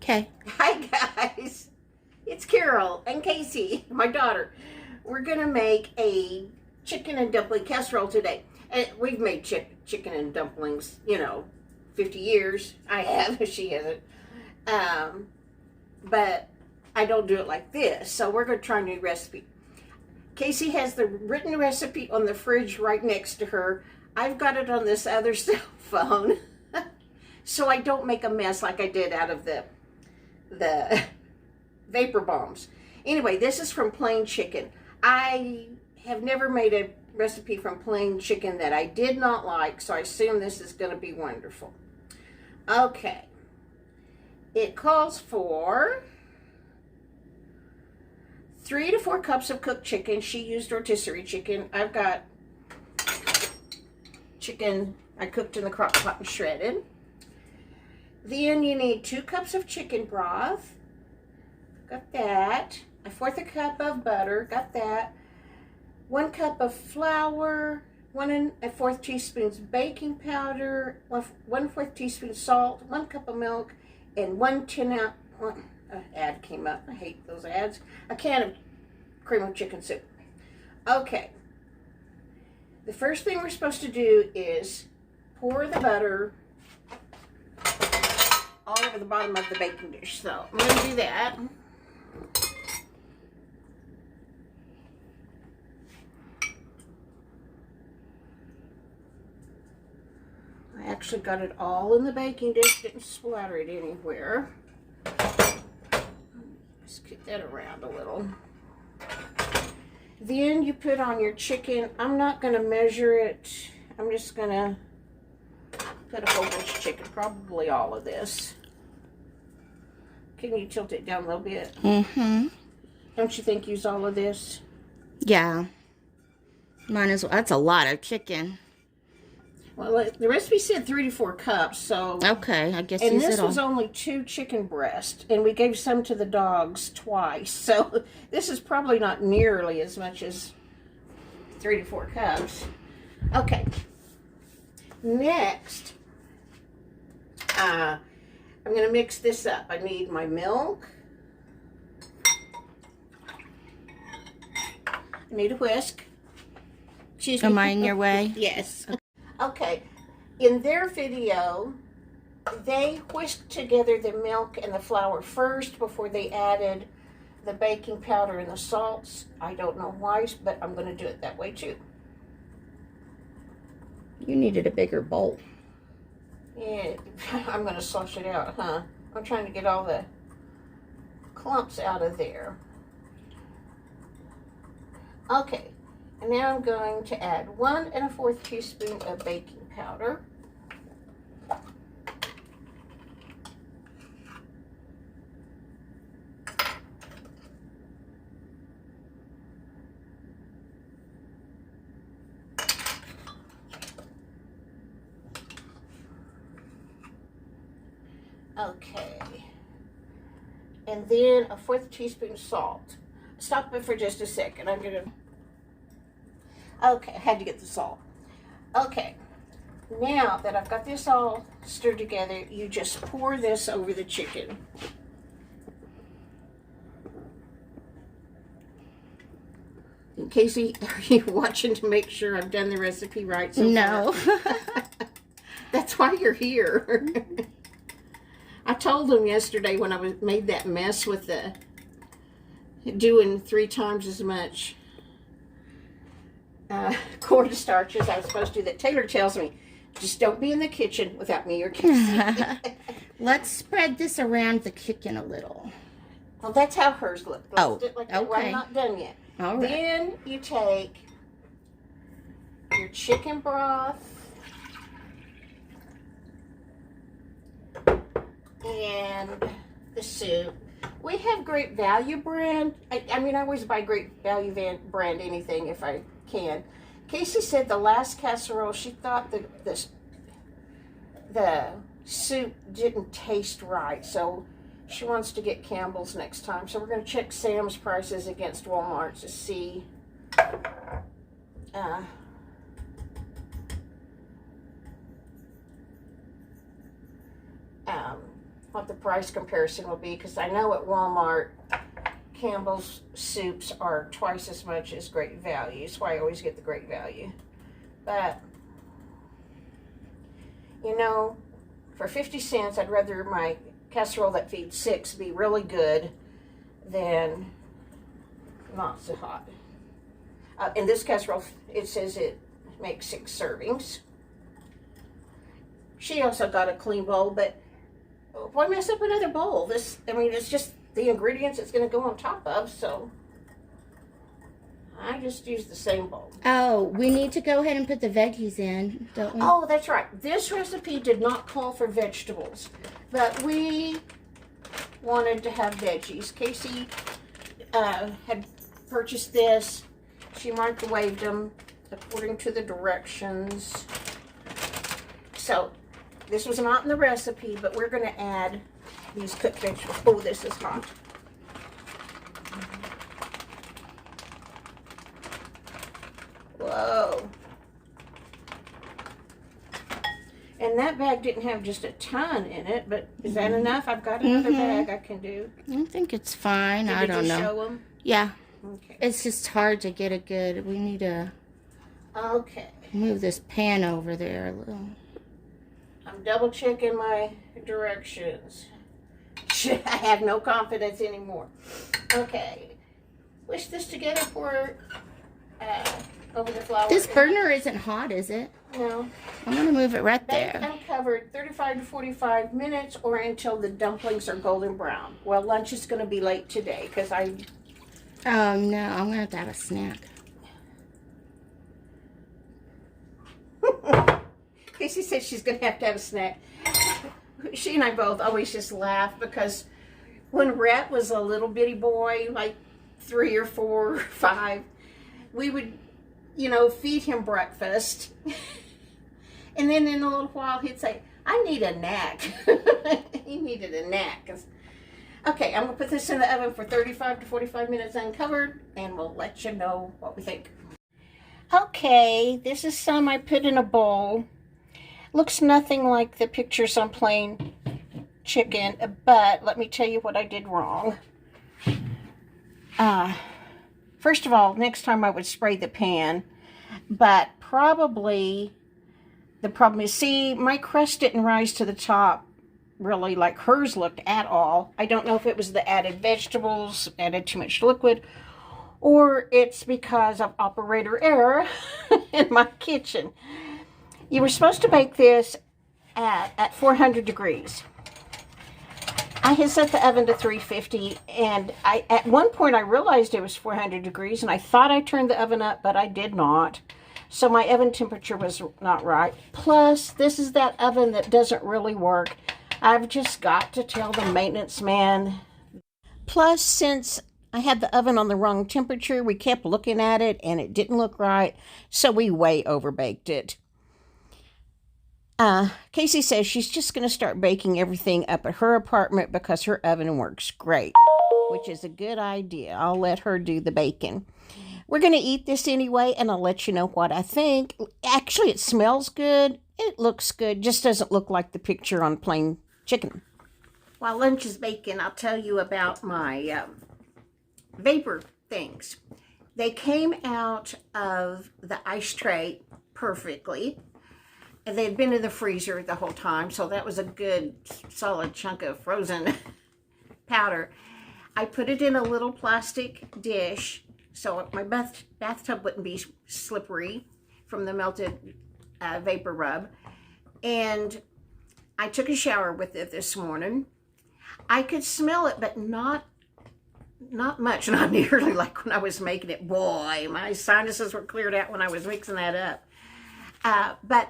Okay. Hi guys, it's Carol and Casey, my daughter. We're gonna make a chicken and dumpling casserole today. And we've made chicken and dumplings, 50 years. I have, she hasn't. But I don't do it like this. So we're gonna try a new recipe. Casey has the written recipe on the fridge right next to her. I've got it on this other cell phone, so I don't make a mess like I did out of the Vaper bombs. Anyway, this is from plain chicken. I have never made a recipe from plain chicken that I did not like, so I assume this is going to be wonderful. Okay. It calls for 3 to 4 cups of cooked chicken. She used rotisserie chicken. I've got chicken I cooked in the crock pot and shredded. Then you need 2 cups of chicken broth. Got that. 1/4 cup of butter. Got that. 1 cup of flour. 1 1/4 teaspoons baking powder. 1/4 teaspoon salt. 1 cup of milk, and 1 10-ounce. Ad came up. I hate those ads. A can of cream of chicken soup. Okay. The first thing we're supposed to do is pour the butter all over the bottom of the baking dish. So I'm going to do that. I actually got it all in the baking dish, didn't splatter it anywhere. Let's get that around a little. Then you put on your chicken. I'm not going to measure it. I'm just going to put a whole bunch of chicken, probably all of this. Can you tilt it down a little bit? Mm-hmm. Don't you think use all of this? Yeah. Might as well. That's a lot of chicken. Well, the recipe said 3 to 4 cups, so... Okay, I guess And use this it all. was only 2 chicken breasts, and we gave some to the dogs twice, so this is probably not nearly as much as 3 to 4 cups. Okay. Next, I'm going to mix this up. I need my milk. I need a whisk. Excuse me. Am I in your way? Yes. Okay. In their video, they whisked together the milk and the flour first before they added the baking powder and the salts. I don't know why, but I'm going to do it that way too. You needed a bigger bowl. Yeah, I'm going to slosh it out, huh? I'm trying to get all the clumps out of there. Okay, and now I'm going to add 1 1/4 teaspoon of baking powder. Okay, and then 1/4 teaspoon salt. Stop it for just a second. I'm gonna. Okay, I had to get the salt. Okay, now that I've got this all stirred together, you just pour this over the chicken. And Casey, are you watching to make sure I've done the recipe right so No. far? That's why you're here. I told them yesterday when I made that mess with the doing 3 times as much cornstarch as I was supposed to do, that Taylor tells me, just don't be in the kitchen without me or Casey. Let's spread this around the chicken a little. Well, that's how hers looked. Oh, Like that. okay. I'm not done yet. All right. Then you take your chicken broth and the soup. We have Great Value brand. I mean, I always buy Great Value brand anything if I can. Casey said the last casserole, she thought that the soup didn't taste right, so she wants to get Campbell's next time. So we're going to check Sam's prices against Walmart to see what the price comparison will be, because I know at Walmart, Campbell's soups are twice as much as Great Value. That's why I always get the Great Value. But, you know, for 50 cents, I'd rather my casserole that feeds 6 be really good than not so hot. In this casserole, it says it makes 6 servings. She also got a clean bowl, but why mess up another bowl? This, I mean, it's just the ingredients it's going to go on top of, so I just use the same bowl. Oh, we need to go ahead and put the veggies in, don't we? Oh, that's right. This recipe did not call for vegetables, but we wanted to have veggies. Casey had purchased this. She microwaved them according to the directions. So this was not in the recipe, but we're going to add these cooked vegetables. Oh, this is hot. Whoa. And that bag didn't have just a ton in it, but is that enough? I've got another bag I can do. I think it's fine. I don't know. Show them? Yeah. Okay. It's just hard to get it good. We need to move this pan over there a little. I'm double checking my directions. I have no confidence anymore. Okay. Wish this together for over the flour. This burner isn't hot, is it? No. I'm going to move it right Bake there. uncovered 35 to 45 minutes or until the dumplings are golden brown. Well, lunch is going to be late today because I... Oh, no. I'm going to have a snack. Casey said she's going to have a snack. She and I both always just laugh because when Rhett was a little bitty boy, like 3 or 4 or 5, we would, you know, feed him breakfast. And then in a little while he'd say, I need a nap. He needed a nap. Okay, I'm going to put this in the oven for 35 to 45 minutes uncovered, and we'll let you know what we think. Okay, this is some I put in a bowl. Looks nothing like the pictures on plain chicken, but let me tell you what I did wrong. First of all, next time I would spray the pan, but probably the problem is, see, my crust didn't rise to the top really like hers looked at all. I don't know if it was the added vegetables, added too much liquid, or it's because of operator error in my kitchen. You were supposed to bake this at 400 degrees. I had set the oven to 350, and at one point I realized it was 400 degrees, and I thought I turned the oven up, but I did not. So my oven temperature was not right. Plus, this is that oven that doesn't really work. I've just got to tell the maintenance man. Plus, since I had the oven on the wrong temperature, we kept looking at it, and it didn't look right, so we way overbaked it. Casey says she's just going to start baking everything up at her apartment because her oven works great, which is a good idea. I'll let her do the baking. We're going to eat this anyway, and I'll let you know what I think. Actually, it smells good. It looks good. Just doesn't look like the picture on plain chicken. While lunch is baking, I'll tell you about my Vaper things. They came out of the ice tray perfectly. And they'd been in the freezer the whole time, so that was a good solid chunk of frozen powder. I put it in a little plastic dish so my bathtub wouldn't be slippery from the melted Vaper rub. And I took a shower with it this morning. I could smell it, but not much, not nearly like when I was making it. Boy, my sinuses were cleared out when I was mixing that up. But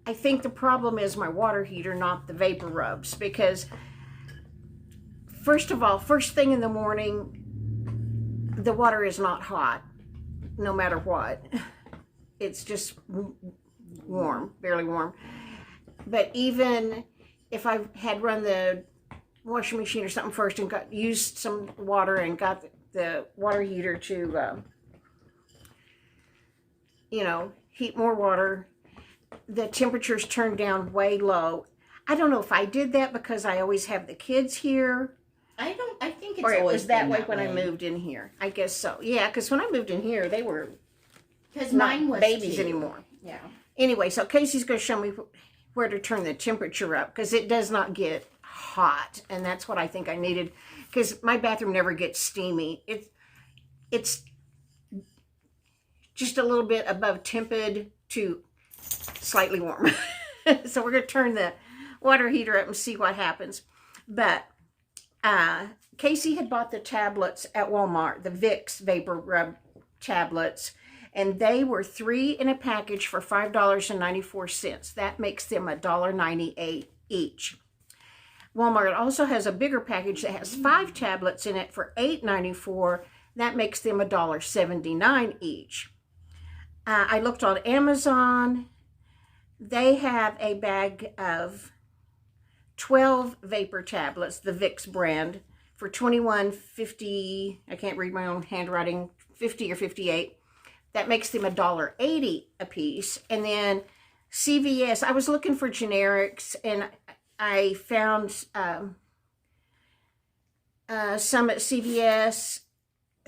I think the problem is my water heater, not the Vaper rubs, because first of all, first thing in the morning, the water is not hot, no matter what. It's just warm, barely warm. But even if I had run the washing machine or something first and used some water and got the water heater to, heat more water, the temperatures turned down way low. I don't know if I did that because I always have the kids here. I think it's or it always was that been way that when I moved in here. I guess so. Yeah, because when I moved in here, they were because not mine was babies too. anymore. Yeah. Anyway, so Casey's going to show me where to turn the temperature up because it does not get hot, and that's what I think I needed because my bathroom never gets steamy. It's just a little bit above tepid to slightly warm. So we're going to turn the water heater up and see what happens. But Casey had bought the tablets at Walmart, the Vicks Vapor Rub tablets, and they were 3 in a package for $5.94. That makes them $1.98 each. Walmart also has a bigger package that has 5 tablets in it for $8.94. That makes them $1.79 each. I looked on Amazon. They have a bag of 12 Vaper tablets, the Vicks brand, for $21.50. I can't read my own handwriting, 50 or 58. That makes them $1.80 a piece. And then CVS, I was looking for generics, and I found some at CVS,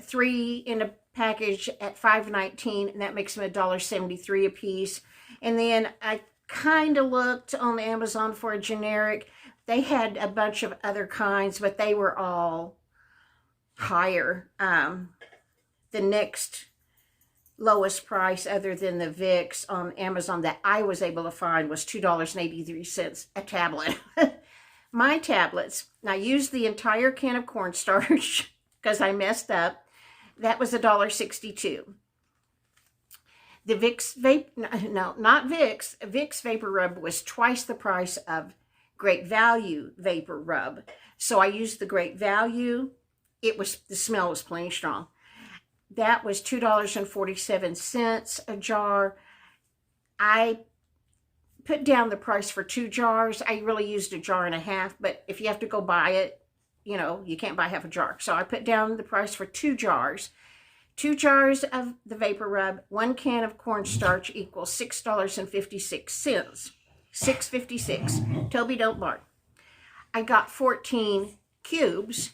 3 in a package at $5.19, and that makes them $1.73 a piece. And then I kind of looked on Amazon for a generic. They had a bunch of other kinds, but they were all higher. The next lowest price other than the Vicks on Amazon that I was able to find was $2.83 a tablet. My tablets, I used the entire can of cornstarch because I messed up. That was $1.62. The Vicks not Vicks. Vicks Vapor Rub was twice the price of Great Value Vapor Rub. So I used the Great Value. The smell was plenty strong. That was $2.47 a jar. I put down the price for 2 jars. I really used a jar and a half, but if you have to go buy it, you can't buy half a jar. So I put down the price for 2 jars. 2 jars of the Vapor Rub, 1 can of cornstarch equals $6.56. $6.56. Toby, don't bark. I got 14 cubes,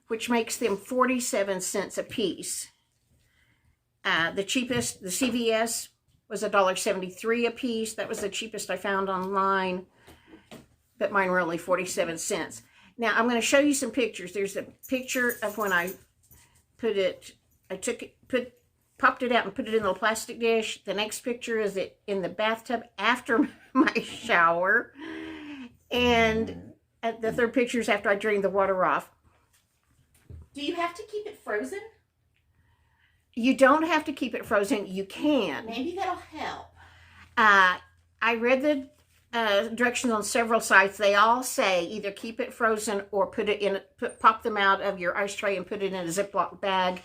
which makes them 47 cents a piece. The cheapest, the CVS, was $1.73 a piece. That was the cheapest I found online, but mine were only 47 cents. Now, I'm going to show you some pictures. There's a picture of when I put it, popped it out and put it in the plastic dish. The next picture is it in the bathtub after my shower. And the third picture is after I drained the water off. Do you have to keep it frozen? You don't have to keep it frozen. You can. Maybe that'll help. I read the directions on several sites. They all say either keep it frozen or put it in, pop them out of your ice tray and put it in a Ziploc bag.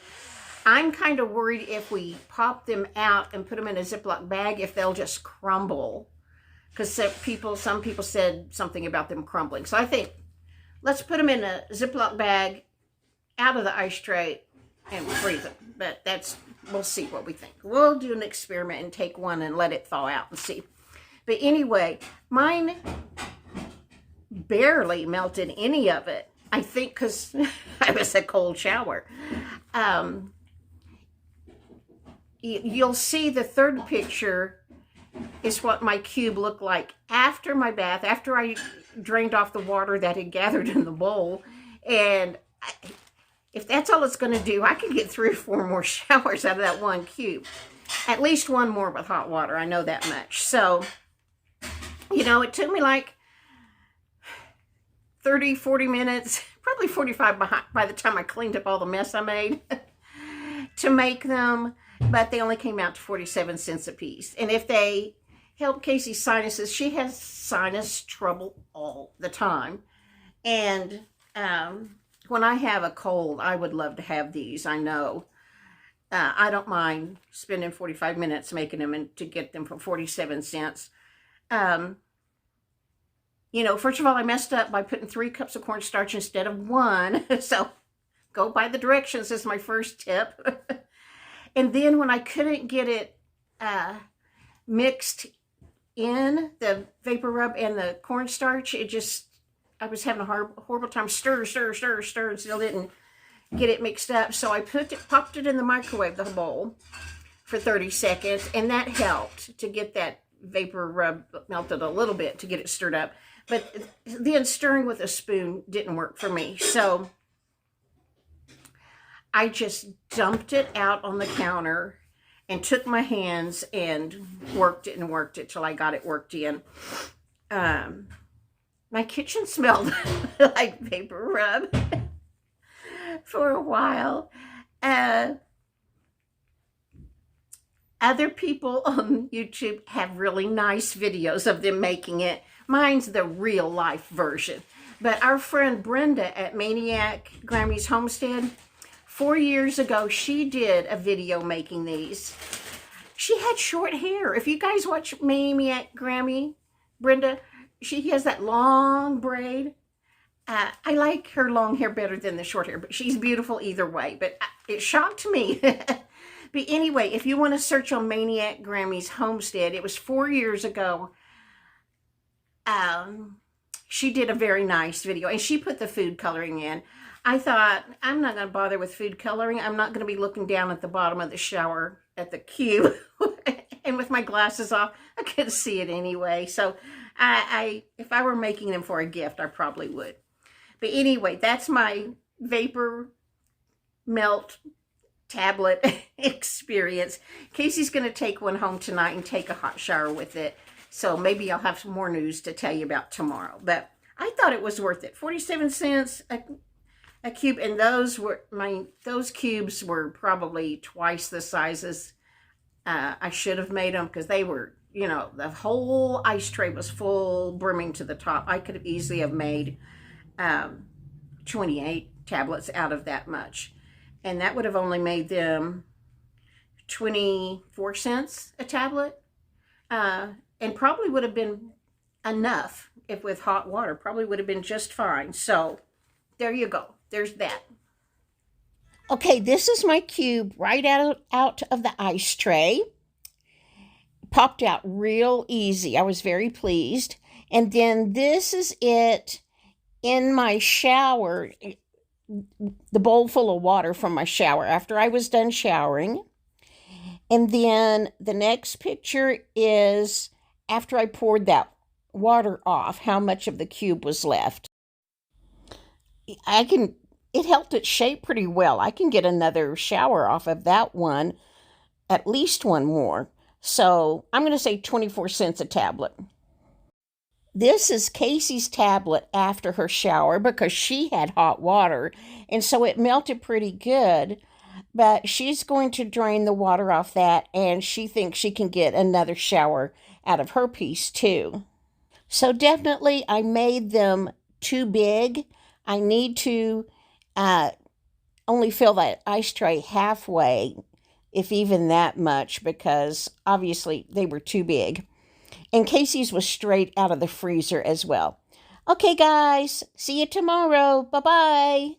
I'm kind of worried if we pop them out and put them in a Ziploc bag, if they'll just crumble. Because some people said something about them crumbling. So I think let's put them in a Ziploc bag out of the ice tray and freeze them. But we'll see what we think. We'll do an experiment and take one and let it thaw out and see. But anyway, mine barely melted any of it. I think because I was a cold shower. You'll see the third picture is what my cube looked like after my bath, after I drained off the water that had gathered in the bowl. And if that's all it's going to do, I could get 3 or 4 more showers out of that one cube. At least one more with hot water. I know that much. So, it took me like 30, 40 minutes, probably 45 by the time I cleaned up all the mess I made to make them. But they only came out to 47 cents a piece. And if they help Casey's sinuses, she has sinus trouble all the time. And when I have a cold, I would love to have these, I know. I don't mind spending 45 minutes making them and to get them for 47 cents. First of all, I messed up by putting 3 cups of cornstarch instead of 1. So go by the directions is my first tip. And then when I couldn't get it mixed in the Vapor Rub and the cornstarch, I was having a horrible time stir, and still didn't get it mixed up. So I popped it in the microwave, the bowl, for 30 seconds, and that helped to get that Vapor Rub melted a little bit to get it stirred up. But then stirring with a spoon didn't work for me. So I just dumped it out on the counter and took my hands and worked it till I got it worked in. My kitchen smelled like Vapor Rub for a while. Other people on YouTube have really nice videos of them making it. Mine's the real life version. But our friend Brenda at Maniac Grammy's Homestead, 4 years ago, she did a video making these. She had short hair. If you guys watch Maniac Grammy, Brenda, she has that long braid. I like her long hair better than the short hair, but she's beautiful either way. But it shocked me. But anyway, if you want to search on Maniac Grammy's Homestead, it was 4 years ago. She did a very nice video, and she put the food coloring in. I thought, I'm not going to bother with food coloring. I'm not going to be looking down at the bottom of the shower at the cube. And with my glasses off, I couldn't see it anyway. So if I were making them for a gift, I probably would. But anyway, that's my Vapor Melt tablet experience. Casey's going to take one home tonight and take a hot shower with it. So maybe I'll have some more news to tell you about tomorrow. But I thought it was worth it. 47 cents a cube, and those cubes were probably twice the sizes I should have made them, because they were, you know, the whole ice tray was full, brimming to the top. I could have easily have made 28 tablets out of that much, and that would have only made them 24 cents a tablet, and probably would have been enough if with hot water, probably would have been just fine. So there you go. There's that. Okay, this is my cube right out of the ice tray. Popped out real easy. I was very pleased. And then this is it in my shower, the bowl full of water from my shower after I was done showering. And then the next picture is after I poured that water off, how much of the cube was left. It helped it shape pretty well. I can get another shower off of that one, at least one more. So I'm going to say 24 cents a tablet. This is Casey's tablet after her shower because she had hot water, and so it melted pretty good. But she's going to drain the water off that, and she thinks she can get another shower out of her piece too. So definitely I made them too big. I need to only fill that ice tray halfway, if even that much, because obviously they were too big. And Casey's was straight out of the freezer as well. Okay, guys, see you tomorrow. Bye-bye.